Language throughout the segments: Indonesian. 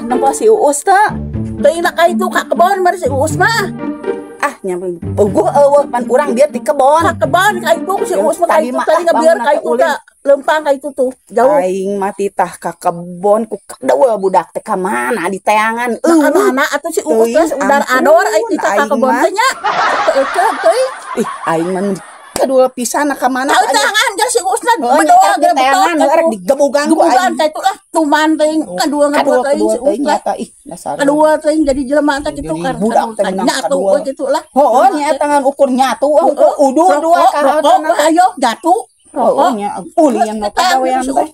nampak si Uus tak. Teuing nak ka itu ka kebon mari si Uus mah. Ah nyampe puguh pan urang dia di kebon. Ka kebon ka itu si Uus mah ka Tadi itu mah tadi ngabiar ka itu tak. Lempang ka itu tuh jauh. Aing mah titah ka kebon ku dawa budak teh ka mana di teangan. Mana atuh si Uus teh udar ador ai kita ka kebon teh nya. Teuing. Ih aing mah kedua pisan ka mana Tahu tangan kan si Uus teh bedoa ge teangan rek digebugan ku aing. Ka itu lah tuman teuing kadua ngabuat teuing si Uus teh. Ih dasar. Kedua teuing jadi jelema teh kitu kan. Budak teh nyatu kitu lah. Heuh nya tangan ukur nyatu udur dua ka ayo jatuh. Oh nya ulian mah pagawean teh.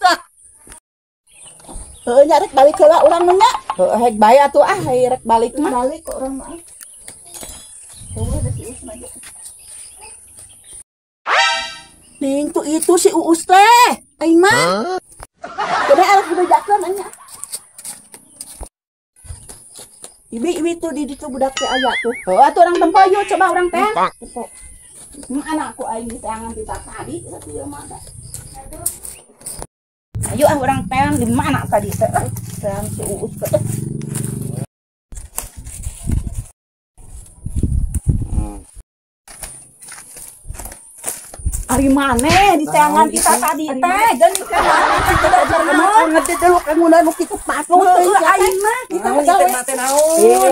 Heuh nya rek balik heula urang mah nya. Heuh rek bae atuh rek balik mah. Balik ke urang mah. Ning tuh itu si Uus teh. Aing mah. Kena arek bejakeun anya. Ibi tuh di ditu budak teh aya tuh. Heuh atuh urang tempo yuk coba urang teh. Anakku aing di teangan di tadi ieu mah ada. Ayo urang teang di mana tadi teh? Teang si Uus teh. Ari maneh di teangan kita tadi teh geus ka tidak jarang ngerti dulu kamu nu kitu patung teh aing mah kita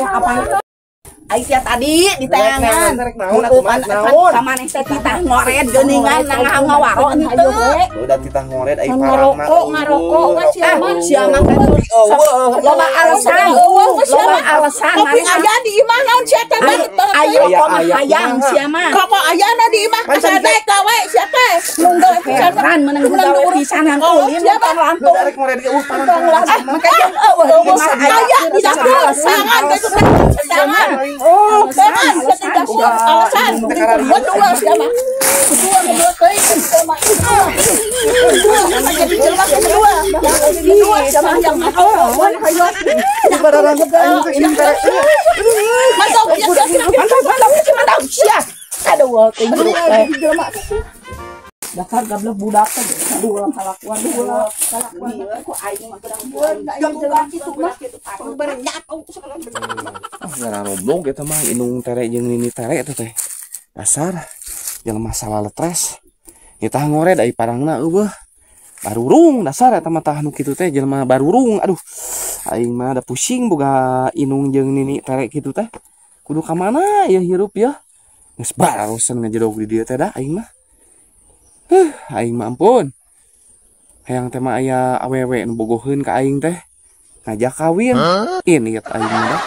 apa aing sia tadi di teangan sama neh teh titah ngored geuningan ngawaro henteu udah titah ngored ai ngarokok sia mah kan loba alasan tapi aya di imah naon sia teh ayo hayang sia mah Rokok ayana di imah kasade gawe sia teh. Nunggu pisan menang gawe pisanan ulin tong lantung arek ngored ge makanya aya di dapur sangan itu sangan. Oh, sangan di dapur alasan. Kedua sia mah. Kedua teuing sama itu. Kedua jadi jelema kedua. Kedua sama yang wan hayo. barang ini Mantap sia. Aduh, jelema dasar gablek budak teh dua kalakuan ku aing mah kurang jelas itu mah berenyak sekarang gara roblong kita mah inung tere jeung nini tere eta teh dasar jelema salah letres kita ngored ai parangna eueuh barurung dasar eta mah tah nu kitu teh jelema barurung aduh aing mah da pusing boga inung jeung nini tere kitu teh kudu ka mana ya hirup ya geus barosan ngajedog di dieu teh dah aing mah aing mah ampun hayang teh mah aya awewe nu bogoheun ka aing teh ngajak kawin ini aing mah